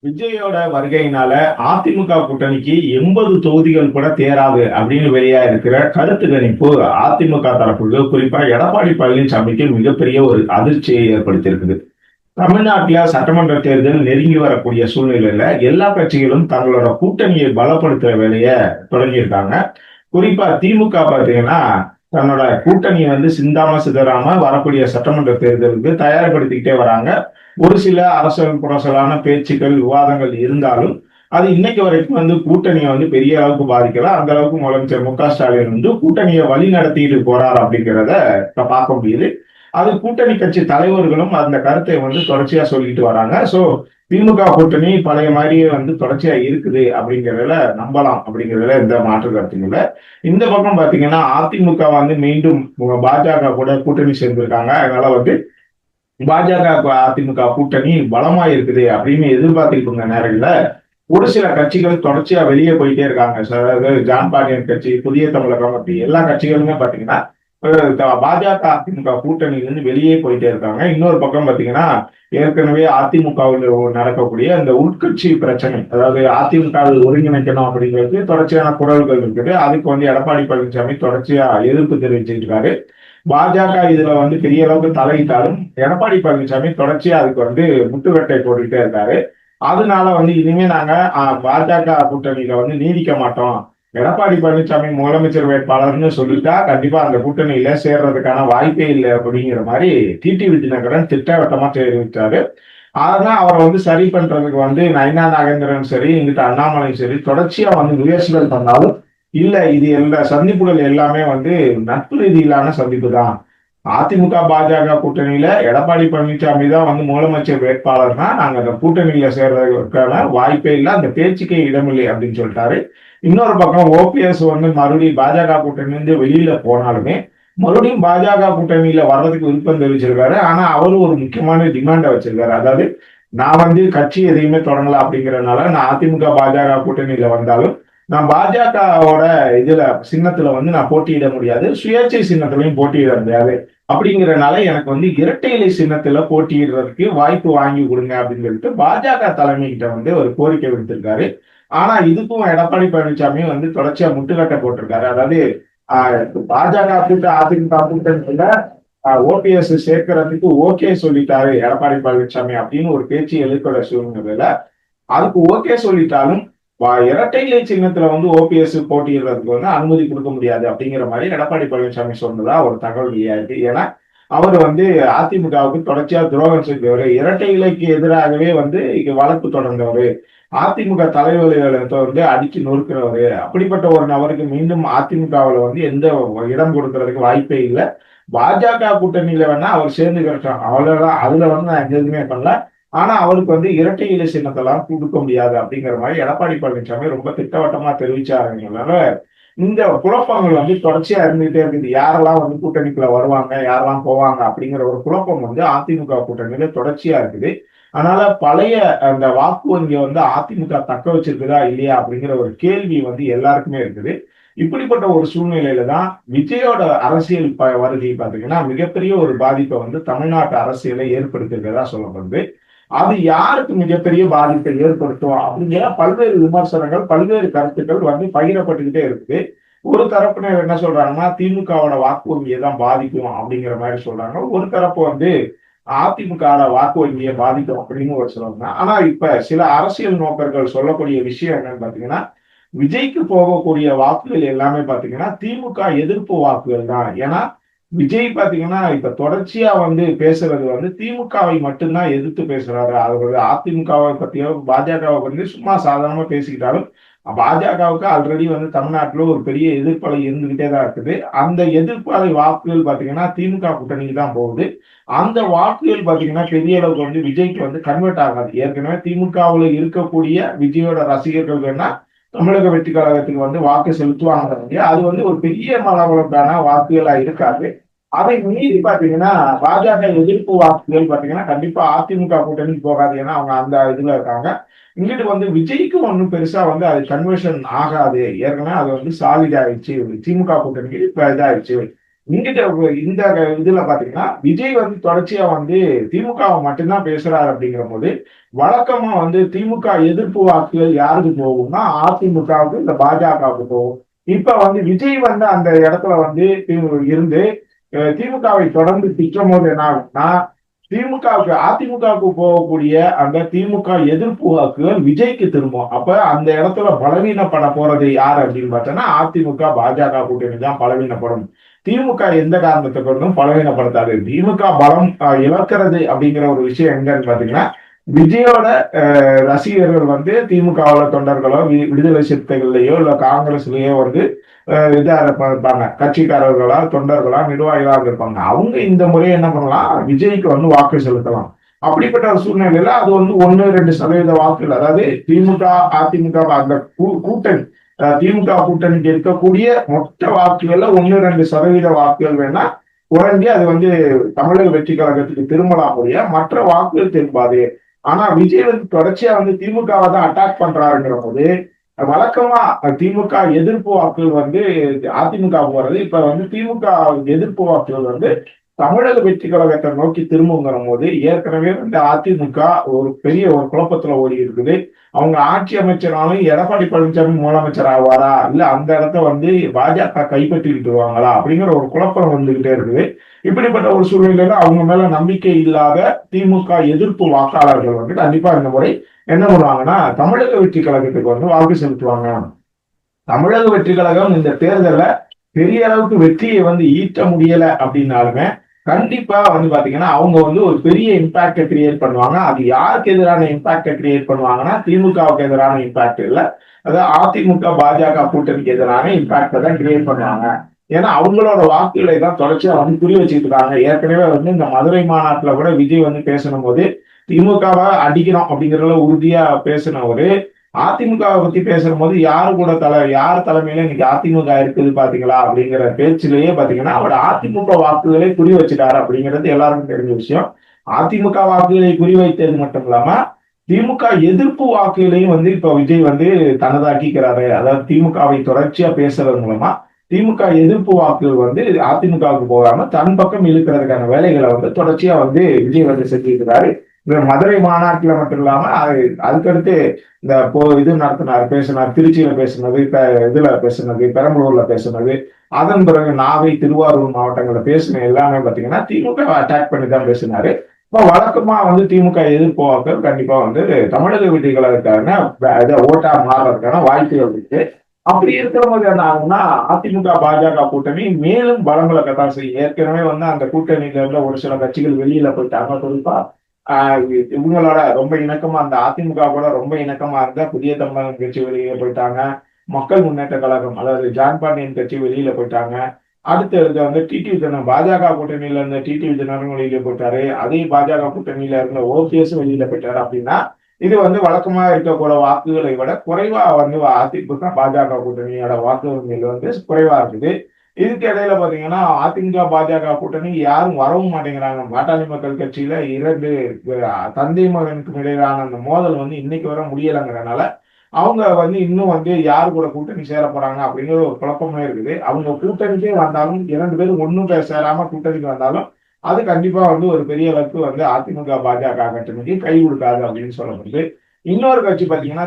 விஜயோட வருகையினால அதிமுக கூட்டணிக்கு 80 தொகுதிகள் கூட தேராது அப்படின்னு வெளியா இருக்கிற கருத்து கணிப்பு அதிமுக தரப்புக்கு குறிப்பா எடப்பாடி பழனிசாமிக்கு மிகப்பெரிய ஒரு அதிர்ச்சியை ஏற்படுத்தியிருக்குது. தமிழ்நாட்டில சட்டமன்ற தேர்தல் நெருங்கி வரக்கூடிய சூழ்நிலையில எல்லா கட்சிகளும் தங்களோட கூட்டணியை பலப்படுத்துற வேலையை தொடங்கியிருக்காங்க. குறிப்பா திமுக பாத்தீங்கன்னா தன்னோட கூட்டணியை சிந்தாம சிதறாம வரக்கூடிய சட்டமன்ற தேர்தலுக்கு தயார்படுத்திக்கிட்டே வராங்க. ஒரு சில அரசியல் புரசலான பேச்சுக்கள் விவாதங்கள் இருந்தாலும் அது இன்னைக்கு வரைக்கும் கூட்டணியை பெரிய அளவுக்கு பாதிக்கல. அந்த அளவுக்கு முதலமைச்சர் மு.க. ஸ்டாலின் கூட்டணியை வழி நடத்திட்டு போறார் அப்படிங்கிறத இப்ப பார்க்க முடியுது. அது கூட்டணி கட்சி தலைவர்களும் அந்த கருத்தை தொடர்ச்சியா சொல்லிட்டு வராங்க. சோ திமுக கூட்டணி பழைய மாதிரியே தொடர்ச்சியா இருக்குது அப்படிங்கிறதுல நம்பலாம் அப்படிங்கிறதுல எந்த மாற்று கருத்தும் இல்லை. இந்த பக்கம் பாத்தீங்கன்னா அதிமுக மீண்டும் பாஜக கூட கூட்டணி சேர்ந்திருக்காங்க. அதனால பாஜக அதிமுக கூட்டணி பலமா இருக்குது அப்படின்னு எதிர்பார்த்துட்டு இருந்த நேரங்கள்ல ஒரு சில கட்சிகள் தொடர்ச்சியா வெளியே போயிட்டே இருக்காங்க. அதாவது ஜான் பாண்டியன் கட்சி, புதிய தமிழகம், அப்படி எல்லா கட்சிகளுமே பாத்தீங்கன்னா பாஜக அதிமுக கூட்டணியிலிருந்து வெளியே போயிட்டே இருக்காங்க. இன்னொரு பக்கம் பாத்தீங்கன்னா ஏற்கனவே அதிமுகவில் நடக்கக்கூடிய அந்த உட்கட்சி பிரச்சனை, அதாவது அதிமுகவில் ஒருங்கிணைக்கணும் அப்படிங்கிறது தொடர்ச்சியான குரல்கள் இருக்குது. அதுக்கு எடப்பாடி பழனிசாமி தொடர்ச்சியா எதிர்ப்பு தெரிவிச்சிட்டு இருக்காரு. பாஜக இதுல பெரிய அளவுக்கு தலையிட்டாலும் எடப்பாடி பழனிசாமி தொடர்ச்சியா அதுக்கு முட்டுக்கட்டை போட்டுக்கிட்டே இருக்காரு. அதனால இனிமே நாங்க பாஜக கூட்டணியில நீடிக்க மாட்டோம், எடப்பாடி பழனிசாமி முதலமைச்சர் வேட்பாளர்னு சொல்லிட்டா கண்டிப்பா அந்த கூட்டணியில சேர்றதுக்கான வாய்ப்பே இல்லை அப்படிங்கிற மாதிரி டிடிவி தினகரன் திட்டவட்டமா தெரிவித்தாரு. அதான் அவரை சரி பண்றதுக்கு நயினா நாகேந்திரன் சரி, இங்கிட்ட அண்ணாமலை சரி தொடர்ச்சியா முயற்சிகள் பண்ணாலும் இல்ல, இது எல்லா சந்திப்புகள் எல்லாமே நட்பு ரீதியிலான சந்திப்பு தான். அதிமுக பாஜக கூட்டணியில எடப்பாடி பழனிசாமி தான் முதலமைச்சர் வேட்பாளர்னா நாங்க அந்த கூட்டணியில சேர்றதுக்கான வாய்ப்பே இல்லை, அந்த பேச்சுக்கே இடமில்லை அப்படின்னு சொல்லிட்டாரு. இன்னொரு பக்கம் ஓபிஎஸ் மறுபடியும் பாஜக கூட்டணியிலிருந்து வெளியில போனாலுமே மறுபடியும் பாஜக கூட்டணியில வர்றதுக்கு விருப்பம் தெரிவிச்சிருக்காரு. ஆனா அவரும் ஒரு முக்கியமான டிமாண்டை வச்சிருக்காரு. அதாவது நான் கட்சி எதையுமே தொடங்கல அப்படிங்கறதுனால நான் அதிமுக பாஜக கூட்டணியில வந்தாலும் நான் பாஜகவோட இதுல சின்னத்துல நான் போட்டியிட முடியாது, சுயேட்சை சின்னத்திலையும் போட்டியிட முடியாது. அப்படிங்கறதுனால எனக்கு இரட்டை இலை சின்னத்துல போட்டியிடுறதுக்கு வாய்ப்பு வாங்கி கொடுங்க அப்படின்னு சொல்லிட்டு பாஜக தலைமை கிட்ட ஒரு கோரிக்கை விடுத்திருக்காரு. ஆனா இதுக்கும் எடப்பாடி பழனிசாமி தொடர்ச்சியா முட்டுக்கட்டை போட்டிருக்காரு. அதாவது பாஜக கூட்ட அதிமுக கூட்டணியில ஓபிஎஸ் சேர்க்கறதுக்கு ஓகே சொல்லிட்டாரு எடப்பாடி பழனிசாமி அப்படின்னு ஒரு பேச்சு எழுக்கிற சூழ்நிலையில அதுக்கு ஓகே சொல்லிட்டாலும் இரட்டை இலை சின்னத்துல ஓபிஎஸ் போட்டியிடுறதுக்கு அனுமதி கொடுக்க முடியாது அப்படிங்கிற மாதிரி எடப்பாடி பழனிசாமி சொன்னதா ஒரு தகவல் வெளியாயிருக்கு. ஏன்னா அவர் அதிமுகவுக்கு தொடர்ச்சியா துரோகம் செஞ்சவர், இரட்டை இலைக்கு எதிராகவே இங்க வழக்கு தொடர்ந்தவர், அதிமுக தலைவர்களை அடிச்சு நொறுக்கிறவரு. அப்படிப்பட்ட ஒரு நபருக்கு மீண்டும் அதிமுகவுல எந்த இடம் கொடுக்கறதுக்கு வாய்ப்பே இல்லை. பாஜக கூட்டணியில வேணா அவர் சேர்ந்து கிடைச்சாங்க, அவ்வளவுதான். அதுல நான் எந்த எதுவுமே பண்ணல. ஆனா அவருக்கு இரட்டை இலை சின்னத்தெல்லாம் கொடுக்க முடியாது அப்படிங்கிற மாதிரி எடப்பாடி பழனிசாமி ரொம்ப திட்டவட்டமா தெரிவிச்சாருனால இந்த குழப்பங்கள் தொடர்ச்சியா இருந்துகிட்டே இருக்குது. யாரெல்லாம் கூட்டணிக்குள்ள வருவாங்க, யாரெல்லாம் போவாங்க அப்படிங்கிற ஒரு குழப்பம் அதிமுக கூட்டணியில தொடர்ச்சியா இருக்குது. அதனால பழைய அந்த வாக்கு வங்கி அதிமுக தக்க வச்சிருக்குதா இல்லையா அப்படிங்கிற ஒரு கேள்வி எல்லாருக்குமே இருக்குது. இப்படிப்பட்ட ஒரு சூழ்நிலையில தான் விஜயோட அரசியல் வருகை பாத்தீங்கன்னா மிகப்பெரிய ஒரு பாதிப்பை தமிழ்நாட்டு அரசியலை ஏற்படுத்தியிருக்கிறதா சொல்லப்படுது. அது யாருக்கு மிகப்பெரிய பாதிப்பை ஏற்படுத்தும் அப்படிங்கிற பல்வேறு விமர்சனங்கள், பல்வேறு கருத்துக்கள் பகிரப்பட்டுக்கிட்டே இருக்குது. ஒரு தரப்பினர் என்ன சொல்றாங்கன்னா திமுகவோட வாக்கு வங்கியை தான் பாதிக்கும் அப்படிங்கிற மாதிரி சொல்றாங்க. ஒரு தரப்பு அதிமுக வாக்கு வங்கியை பாதிக்கும் அப்படின்னு ஒரு சொல்றாங்க. ஆனா இப்ப சில அரசியல் நோக்கர்கள் சொல்லக்கூடிய விஷயம் என்னன்னு பாத்தீங்கன்னா விஜய்க்கு போகக்கூடிய வாக்குகள் எல்லாமே பாத்தீங்கன்னா திமுக எதிர்ப்பு வாக்குகள் தான். ஏன்னா விஜய் பாத்தீங்கன்னா இப்ப தொடர்ச்சியா பேசுறது திமுகவை மட்டும்தான் எதிர்த்து பேசுறாரு. அதாவது அதிமுகவை பத்தியோ பாஜகவை சும்மா சாதாரணமா பேசிக்கிட்டாலும் பாஜகவுக்கு ஆல்ரெடி தமிழ்நாட்டுல ஒரு பெரிய எதிர்ப்பலை இருந்துகிட்டே தான் இருக்குது. அந்த எதிர்ப்பலை வாக்குகள் பாத்தீங்கன்னா திமுக கூட்டணிக்கு தான் போகுது. அந்த வாக்குகள் பாத்தீங்கன்னா பெரிய அளவுக்கு விஜய்க்கு கன்வெர்ட் ஆகாது. ஏற்கனவே திமுகவுல இருக்கக்கூடிய விஜயோட ரசிகர்கள் வேணா தமிழக வெற்றி கழகத்துக்கு வாக்கு செலுத்துவாங்க. அது ஒரு பெரிய அளவுக்கான வாக்குகளா இருக்காது. அதை மீறி பாத்தீங்கன்னா பாஜக எதிர்ப்பு வாக்குகள் பாத்தீங்கன்னா கண்டிப்பா அதிமுக கூட்டணிக்கு போகாது. ஏன்னா அவங்க அந்த இதுல இருக்காங்க. இங்கிட்டு விஜய்க்கு ஒன்றும் பெருசா அது கன்வர்ஷன் ஆகாது. ஏற்கனவே அது சாலிட் ஆயிடுச்சு, திமுக கூட்டணிக்கு இப்ப இதாயிடுச்சு. இங்கிட்ட இந்த இதுல பாத்தீங்கன்னா விஜய் வந்து தொடர்ச்சியா வந்து திமுகவை மட்டும்தான் பேசுறாரு அப்படிங்கிற போது வழக்கமா வந்து திமுக எதிர்ப்பு வாக்குகள் யாருக்கு போகும்னா அதிமுகவுக்கு இந்த பாஜகவுக்கு போகும். இப்ப வந்து விஜய் வந்து அந்த இடத்துல வந்து இருந்து திமுகவை தொடர்ந்து திட்டும் போது என்ன ஆகும்னா திமுகவுக்கு அதிமுகவுக்கு போகக்கூடிய அந்த திமுக எதிர்ப்பு வாக்குகள் விஜய்க்கு திரும்பும். அப்ப அந்த இடத்துல பலவீனப்பட போறது யார் அப்படின்னு பார்த்தோன்னா அதிமுக பாஜக கூட்டணி தான் பலவீனப்படும். திமுக எந்த காரணத்தை கொண்டும் பலவீனப்படுத்தாது. திமுக பலம் இழக்கிறது அப்படிங்கிற ஒரு விஷயம் எங்கன்னு பாத்தீங்கன்னா விஜயோட ரசிகர்கள் வந்து திமுகவுல தொண்டர்களோ விடுதலை சிறுத்தைகள்லயோ இல்ல காங்கிரஸ்லயோ வந்து இதா இருப்பாங்க, கட்சிக்காரர்களா தொண்டர்களா நிர்வாகிகளாக இருப்பாங்க. அவங்க இந்த முறை என்ன பண்ணலாம், விஜய்க்கு வந்து வாக்கு செலுத்தலாம். அப்படிப்பட்ட ஒரு சூழ்நிலையில அது வந்து 1-2% வாக்குகள், அதாவது திமுக அதிமுக அந்த கூட்டணி திமுக கூட்டணிக்கு இருக்கக்கூடிய மொத்த வாக்குகள்ல 1-2% வாக்குகள் வேணா குறைஞ்சி அது வந்து தமிழக வெற்றி கழகத்துக்கு திரும்பலாம் ஒழிய மற்ற வாக்குகள் திரும்பாது. ஆனா விஜய் வந்து தொடர்ச்சியா வந்து திமுகவை தான் அட்டாக் பண்றாருங்கிற போது வழக்கமா திமுக எதிர்ப்பு வாக்குகள் வந்து அதிமுக போறது, இப்ப வந்து திமுக எதிர்ப்பு வாக்குகள் வந்து தமிழக வெற்றி கழகத்தை நோக்கி திரும்புங்கிற போது ஏற்கனவே வந்து அதிமுக ஒரு பெரிய ஒரு குழப்பத்துல ஓடி இருக்குது. அவங்க ஆட்சி அமைச்சராலும் எடப்பாடி பழனிசாமி முதலமைச்சர் ஆவாரா இல்ல அந்த இடத்த வந்து பாஜக கைப்பற்றிட்டு வருவாங்களா அப்படிங்கிற ஒரு குழப்பம் வந்துகிட்டே இருக்குது. இப்படிப்பட்ட ஒரு சூழ்நிலையில அவங்க மேல நம்பிக்கை இல்லாத திமுக எதிர்ப்பு வாக்காளர்கள் வந்து கண்டிப்பா இந்த முறை என்ன பண்ணுவாங்கன்னா தமிழக வெற்றி கழகத்துக்கு வந்து வாக்கு செலுத்துவாங்க. தமிழக வெற்றி கழகம் இந்த தேர்தல்ல பெரிய அளவுக்கு வெற்றியை வந்து ஈட்ட முடியல அப்படின்னாலுமே கண்டிப்பா வந்து பாத்தீங்கன்னா அவங்க வந்து ஒரு பெரிய இம்பாக்ட கிரியேட் பண்ணுவாங்க. அது யாருக்கு எதிரான இம்பாக்ட கிரியேட் பண்ணுவாங்கன்னா திமுகவுக்கு எதிரான இம்பாக்ட் இல்ல, அதாவது அதிமுக பாஜக கூட்டணிக்கு எதிரான இம்பாக்ட தான் கிரியேட் பண்ணுவாங்க. ஏன்னா அவங்களோட வாக்குகளை தான் தொடர்ச்சியா வந்து குறி வச்சுட்டு இருக்காங்க. ஏற்கனவே வந்து இந்த மதுரை மாநாட்டுல கூட விஜய் வந்து பேசணும் போது திமுகவை அடிக்கணும் அப்படிங்கறதுல உறுதியா பேசினவரு அதிமுகவை பத்தி பேசும்போது யார் தலைமையில இன்னைக்கு அதிமுக இருக்குது பாத்தீங்களா அப்படிங்கிற பேச்சிலேயே பாத்தீங்கன்னா அவர் அதிமுக வாக்குகளை குறி வச்சுட்டாரு அப்படிங்கிறது எல்லாருக்கும் தெரிஞ்ச விஷயம். அதிமுக வாக்குகளை குறி வைத்தது மட்டும் இல்லாம திமுக எதிர்ப்பு வாக்குகளையும் வந்து இப்ப விஜய் வந்து தனதாக்கிக்கிறாரு. அதாவது திமுகவை தொடர்ச்சியா பேசுறது மூலமா திமுக எதிர்ப்பு வாக்குகள் வந்து அதிமுகவுக்கு போகாம தன் பக்கம் இழுக்கிறதுக்கான வேலைகளை வந்து தொடர்ச்சியா வந்து விஜய் வந்து செஞ்சிருக்கிறாரு. இந்த மதுரை மாநாட்டுல மட்டும் இல்லாம அதுக்கடுத்து இந்த இது நடத்தினார், பேசினார், திருச்சியில பேசினது, இதுல பேசினது, பெரம்பலூர்ல பேசினது, அதன் பிறகு நாகை திருவாரூர் மாவட்டங்கள்ல பேசின எல்லாமே பாத்தீங்கன்னா திமுக அட்டாக் பண்ணி தான் பேசினாரு. இப்போ வழக்கமா வந்து திமுக எதிர்ப்பு வாக்குகள் கண்டிப்பா வந்து தமிழக விதிகளுக்கான ஓட்டா மாறுறதுக்கான வாய்ப்புகள் இருக்கு. அப்படி இருக்கிற போது என்ன ஆகும்னா அதிமுக பாஜக கூட்டணி மேலும் பலங்களத்தான் செய்யும். ஏற்கனவே வந்து அந்த கூட்டணியில இருந்த ஒரு சில கட்சிகள் வெளியில போயிட்டாங்க. குறிப்பா இவங்களோட ரொம்ப இணக்கமா அந்த அதிமுக கூட ரொம்ப இணக்கமா இருந்த புதிய தமிழகம் கட்சி வெளியில போயிட்டாங்க. மக்கள் முன்னேற்ற கழகம் அதாவது ஜான் பாண்டியன் கட்சி வெளியில போயிட்டாங்க. அடுத்து வந்து டிடிவி தினம் பாஜக கூட்டணியில இருந்த டிடிவி தினரும் வெளியில போயிட்டாரு. அதே பாஜக கூட்டணியில இருந்த ஓபிஎஸ் வெளியில போயிட்டாரு. அப்படின்னா இது வந்து வழக்கமா இருக்கக்கூட வாக்குகளை விட குறைவா வந்து அதிமுக பாஜக கூட்டணியோட வாக்குகள் வந்து குறைவா இருக்குது. இதுக்கு இடையில பாத்தீங்கன்னா அதிமுக பாஜக கூட்டணி யாரும் வரவும் மாட்டேங்கிறாங்க. பாட்டாளி மக்கள் கட்சியில 2 தந்தை மகனுக்கு இடையிலான அந்த மோதல் வந்து இன்னைக்கு வர முடியலைங்கிறனால அவங்க வந்து இன்னும் வந்து யாரு கூட கூட்டணி சேர போறாங்க அப்படிங்கிற ஒரு குழப்பமே இருக்குது. அவங்க கூட்டணிக்கே வந்தாலும் 2 பேரும் ஒன்னும் சேராம கூட்டணிக்கு வந்தாலும் அது கண்டிப்பா வந்து ஒரு பெரிய அளவுக்கு வந்து அதிமுக பாஜக கூட்டணிக்கு கை கொடுக்காது அப்படின்னு சொல்லப்படுது. இன்னொரு கட்சி பாத்தீங்கன்னா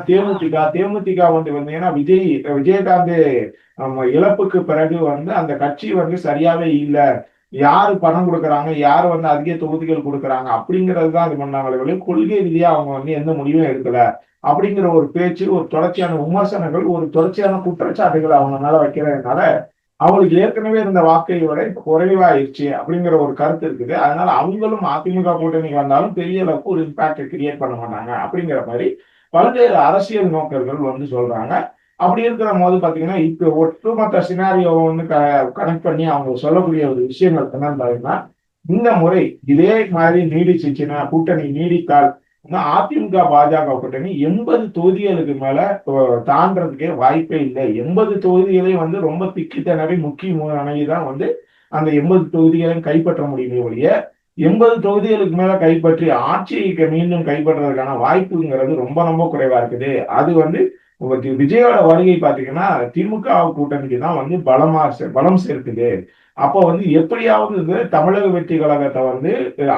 தேமுதிக வந்து வந்தீங்கன்னா விஜயகாந்த் இழப்புக்கு பிறகு வந்து அந்த கட்சி வந்து சரியாவே இல்ல, யாரு பணம் கொடுக்குறாங்க, யாரு வந்து அதிக தொகுதிகள் கொடுக்குறாங்க அப்படிங்கிறது தான் இது பண்ணாங்களே, கொள்கை ரீதியா அவங்க வந்து எந்த முடிவும் எடுக்கல அப்படிங்கிற ஒரு பேச்சு, ஒரு தொடர்ச்சியான விமர்சனங்கள், ஒரு தொடர்ச்சியான குற்றச்சாட்டுகள் அவங்க மேல வைக்கிறதுனால அவங்களுக்கு ஏற்கனவே இருந்த வாக்கை விட இப்ப குறைவாயிருச்சு அப்படிங்கிற ஒரு கருத்து இருக்குது. அதனால அவங்களும் அதிமுக கூட்டணிக்கு வந்தாலும் பெரிய அளவுக்கு ஒரு இம்பாக்ட் கிரியேட் பண்ண மாட்டாங்க அப்படிங்கிற மாதிரி பல்வேறு அரசியல் நோக்கர்கள் வந்து சொல்றாங்க. அப்படி இருக்கிற போது பாத்தீங்கன்னா இப்ப ஒட்டுமொத்த சினாரியோவை வந்து கனெக்ட் பண்ணி அவங்க சொல்லக்கூடிய ஒரு விஷயங்கள் என்னன்னு பாத்தீங்கன்னா இந்த முறை இதே மாதிரி நீடிச்சுச்சுன்னா கூட்டணி நீடித்தால் அதிமுக பாஜக கூட்டணி 80 தொகுதிகளுக்கு மேல தாண்டறதுக்கே வாய்ப்பே இல்லை. 80 தொகுதிகளை வந்து ரொம்ப திக்கி திணறி முக்கிய அணைதான் வந்து அந்த 80 தொகுதிகளையும் கைப்பற்ற முடியுமே ஒழிய 80 தொகுதிகளுக்கு மேல கைப்பற்றி ஆட்சியை மீண்டும் கைப்பற்றுறதுக்கான வாய்ப்புங்கிறது ரொம்ப ரொம்ப குறைவா இருக்குது. அது வந்து விஜயோட வருகை பாத்தீங்கன்னா திமுக கூட்டணிக்கு தான் வந்து பலம் சேர்க்குது. அப்போ வந்து எப்படியாவது தமிழக வெற்றி கழகத்தை வந்து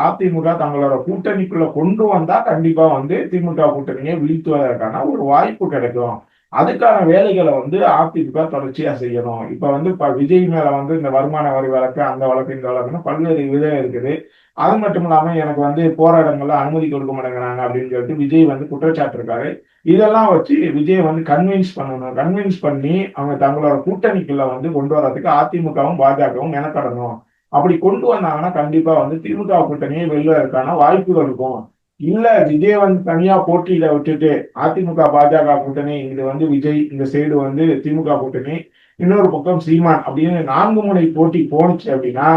அதிமுக தங்களோட கூட்டணிக்குள்ள கொண்டு வந்தா கண்டிப்பா வந்து திமுக கூட்டணியை வீழ்த்துவதற்கான ஒரு வாய்ப்பு கிடைக்கும். அதுக்கான வேலைகளை வந்து அதிமுக தொடர்ச்சியா செய்யணும். இப்ப வந்து விஜய் மேல வந்து இந்த வருமான வரி வழக்கு, அந்த வழக்கு, இந்த வழக்குன்னு பல்வேறு விதம் இருக்குது. அது மட்டும் இல்லாம எனக்கு வந்து போராட்டங்கள்ல அனுமதி கொடுக்க மாட்டேங்கிறாங்க அப்படின்னு சொல்லிட்டு விஜய் வந்து குற்றச்சாட்டு இருக்காரு. இதெல்லாம் வச்சு விஜய் வந்து கன்வின்ஸ் பண்ணணும். கன்வின்ஸ் பண்ணி அவங்க தங்களோட கூட்டணிக்குள்ள வந்து கொண்டு வர்றதுக்கு அதிமுகவும் பாஜகவும் மெனக்கடணும். அப்படி கொண்டு வந்தாங்கன்னா கண்டிப்பா வந்து திமுக கூட்டணியை வெல்வதற்கான வாய்ப்புகள் இருக்கும். இல்ல விஜய் வந்து தனியா போட்டியில விட்டுட்டு அதிமுக பாஜக கூட்டணி, இது வந்து விஜய் இந்த சைடு வந்து திமுக கூட்டணி, இன்னொரு பக்கம் சீமான் அப்படின்னு 4 முனை போட்டி போனுச்சு அப்படின்னா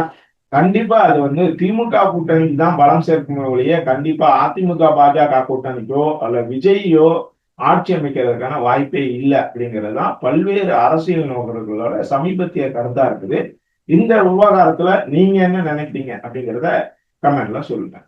கண்டிப்பா அது வந்து திமுக கூட்டணிக்கு தான் பலம் சேர்க்குமே ஒழிய கண்டிப்பா அதிமுக பாஜக கூட்டணிக்கோ அல்ல விஜய்யோ ஆட்சி அமைக்கிறதுக்கான வாய்ப்பே இல்லை அப்படிங்கிறது தான் பல்வேறு அரசியல் நோக்கர்களோட சமீபத்திய கருத்தா இருக்குது. இந்த விவகாரத்துல நீங்க என்ன நினைக்கிறீங்க அப்படிங்கிறத கமெண்ட்ல சொல்லுங்க.